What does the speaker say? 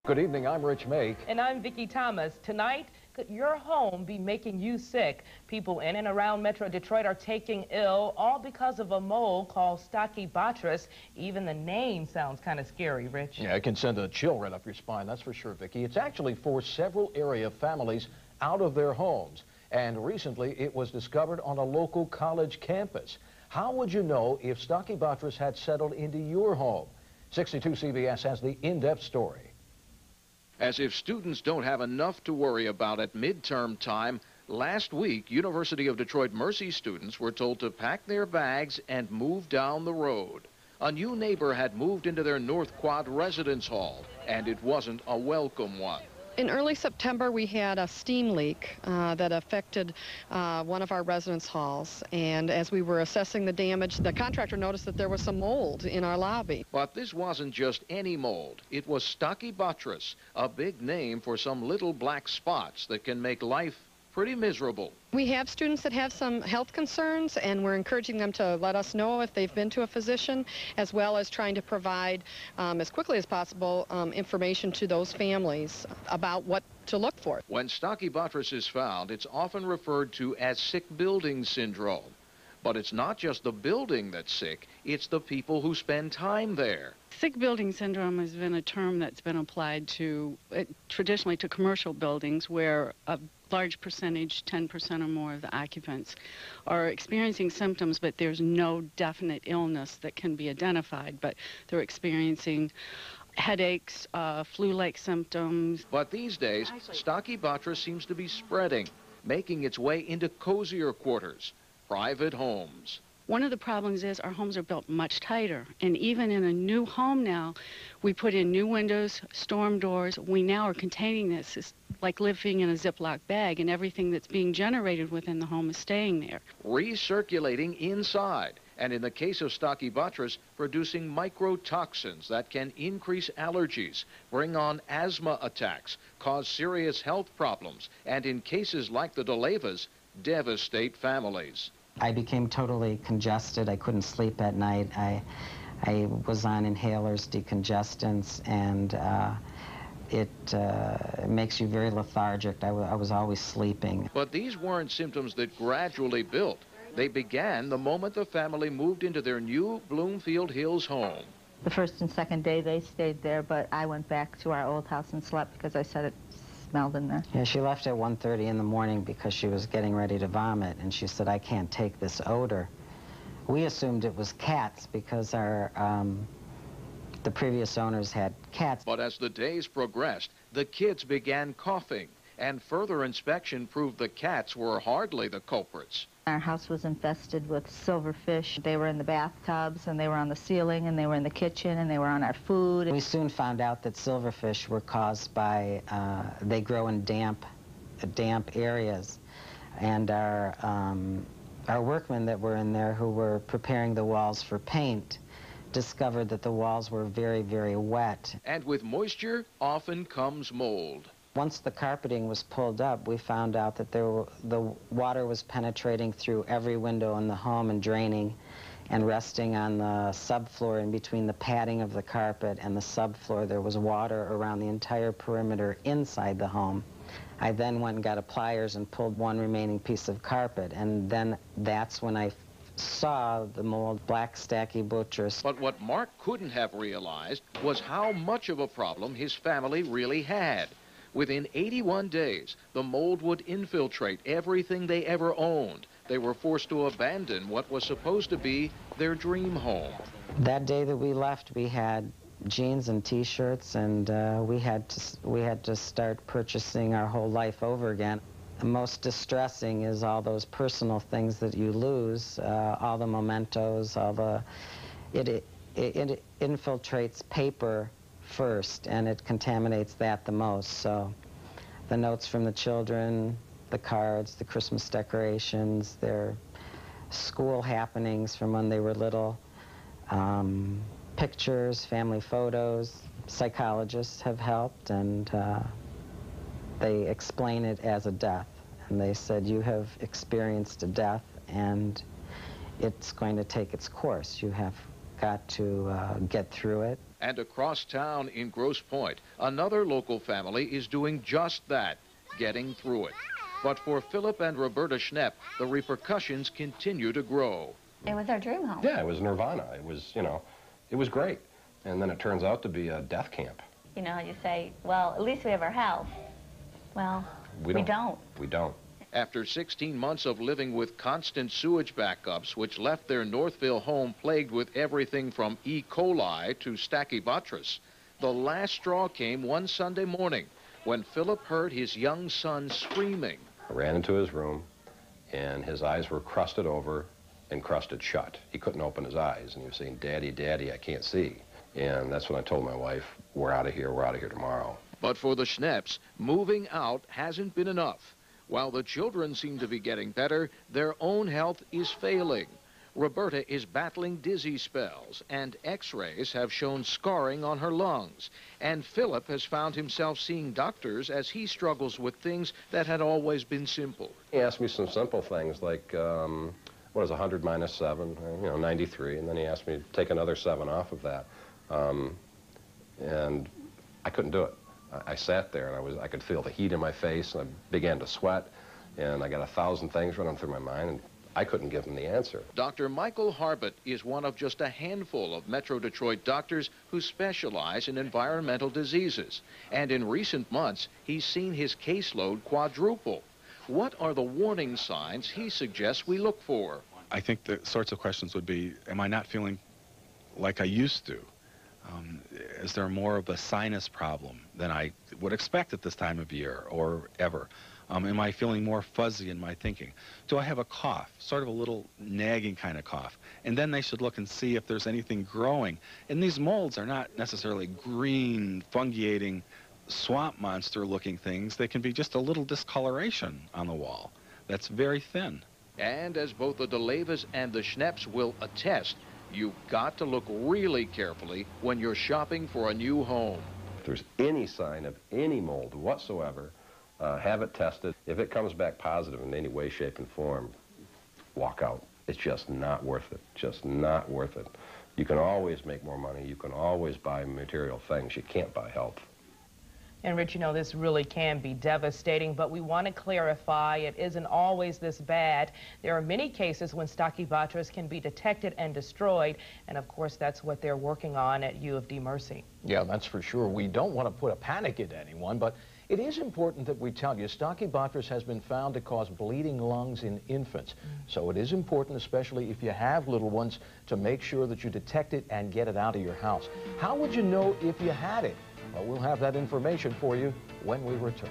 Good evening, I'm Rich Mayk. And I'm Vickie Thomas. Tonight, could your home be making you sick? People in and around Metro Detroit are taking ill, all because of a mold called Stachybotrys. Even the name sounds kind of scary, Rich. Yeah, it can send a chill right up your spine, that's for sure, Vickie. It's actually forced several area families out of their homes. And recently, it was discovered on a local college campus. How would you know if Stachybotrys had settled into your home? 62 CBS has the in-depth story. As if students don't have enough to worry about at midterm time, last week, University of Detroit Mercy students were told to pack their bags and move down the road. A new neighbor had moved into their North Quad residence hall, and it wasn't a welcome one. In early September, we had a steam leak that affected one of our residence halls. And as we were assessing the damage, the contractor noticed that there was some mold in our lobby. But this wasn't just any mold. It was Stachybotrys, a big name for some little black spots that can make life pretty miserable. We have students that have some health concerns, and we're encouraging them to let us know if they've been to a physician, as well as trying to provide, as quickly as possible, information to those families about what to look for. When Stachybotrys is found, it's often referred to as sick building syndrome. But it's not just the building that's sick, it's the people who spend time there. Sick building syndrome has been a term that's been applied to, traditionally to commercial buildings where a large percentage, 10% or more of the occupants, are experiencing symptoms, but there's no definite illness that can be identified. But they're experiencing headaches, flu-like symptoms. But these days, Stachybotrys seems to be spreading, making its way into cozier quarters, private homes. One of the problems is our homes are built much tighter, and even in a new home now, we put in new windows, storm doors. We now are containing this. It's like living in a Ziploc bag, and everything that's being generated within the home is staying there. Recirculating inside, and in the case of Stachybotrys, producing microtoxins that can increase allergies, bring on asthma attacks, cause serious health problems, and in cases like the DeLeyvas, devastate families. I became totally congested. I couldn't sleep at night. I was on inhalers, decongestants, and it makes you very lethargic. I was always sleeping. But these weren't symptoms that gradually built. They began the moment the family moved into their new Bloomfield Hills home. The first and second day they stayed there, but I went back to our old house and slept because I said it smelled in there. Yeah, she left at 1:30 in the morning because she was getting ready to vomit, and she said, "I can't take this odor." We assumed it was cats because our the previous owners had cats. But as the days progressed, the kids began coughing, and further inspection proved the cats were hardly the culprits. Our house was infested with silverfish. They were in the bathtubs, and they were on the ceiling, and they were in the kitchen, and they were on our food. We soon found out that silverfish were caused by, they grow in damp areas. And our workmen that were in there who were preparing the walls for paint discovered that the walls were very, very wet. And with moisture often comes mold. Once the carpeting was pulled up, we found out that the water was penetrating through every window in the home and draining and resting on the subfloor. In between the padding of the carpet and the subfloor, there was water around the entire perimeter inside the home. I then went and got a pliers and pulled one remaining piece of carpet, and then that's when I saw the mold, black Stachybotrys. But what Mark couldn't have realized was how much of a problem his family really had. Within 81 days, the mold would infiltrate everything they ever owned. They were forced to abandon what was supposed to be their dream home. That day that we left, we had jeans and T-shirts, and we had to start purchasing our whole life over again. The most distressing is all those personal things that you lose, all the mementos, it infiltrates paper first, and it contaminates that the most. So the notes from the children, the cards, the Christmas decorations, their school happenings from when they were little, pictures, family photos. Psychologists have helped, and they explain it as a death. And they said, you have experienced a death, and it's going to take its course. You have got to get through it. And across town in Grosse Pointe, another local family is doing just that, getting through it. But for Philip and Roberta Schnepp, the repercussions continue to grow. It was our dream home. Yeah, it was nirvana. It was, you know, it was great. And then it turns out to be a death camp. You know, you say, well, at least we have our house. Well, we don't. We don't. After 16 months of living with constant sewage backups, which left their Northville home plagued with everything from E. coli to Stachybotrys, the last straw came one Sunday morning when Philip heard his young son screaming. I ran into his room, and his eyes were crusted over and crusted shut. He couldn't open his eyes, and he was saying, "Daddy, Daddy, I can't see." And that's when I told my wife, we're out of here tomorrow. But for the Schnepps, moving out hasn't been enough. While the children seem to be getting better, their own health is failing. Roberta is battling dizzy spells, and x-rays have shown scarring on her lungs. And Philip has found himself seeing doctors as he struggles with things that had always been simple. He asked me some simple things like, what is 100 minus 7? You know, 93. And then he asked me to take another 7 off of that. And I couldn't do it. I sat there, and I could feel the heat in my face, and I began to sweat, and I got 1,000 things running through my mind, and I couldn't give him the answer. Dr. Michael Harbert is one of just a handful of Metro Detroit doctors who specialize in environmental diseases. And in recent months, he's seen his caseload quadruple. What are the warning signs he suggests we look for? I think the sorts of questions would be, am I not feeling like I used to? Is there more of a sinus problem than I would expect at this time of year or ever? Am I feeling more fuzzy in my thinking? Do I have a cough, sort of a little nagging kind of cough? And then they should look and see if there's anything growing. And these molds are not necessarily green, fungiating, swamp monster-looking things. They can be just a little discoloration on the wall that's very thin. And as both the DeLeyvas and the Schnepps will attest, you've got to look really carefully when you're shopping for a new home. If there's any sign of any mold whatsoever, have it tested. If it comes back positive in any way, shape, and form, walk out. It's just not worth it. Just not worth it. You can always make more money. You can always buy material things. You can't buy health. And Rich, you know, this really can be devastating, but we want to clarify it isn't always this bad. There are many cases when Stachybotrys can be detected and destroyed, and of course that's what they're working on at U of D Mercy. Yeah, that's for sure. We don't want to put a panic into anyone, but it is important that we tell you Stachybotrys has been found to cause bleeding lungs in infants. So it is important, especially if you have little ones, to make sure that you detect it and get it out of your house. How would you know if you had it? Well, we'll have that information for you when we return.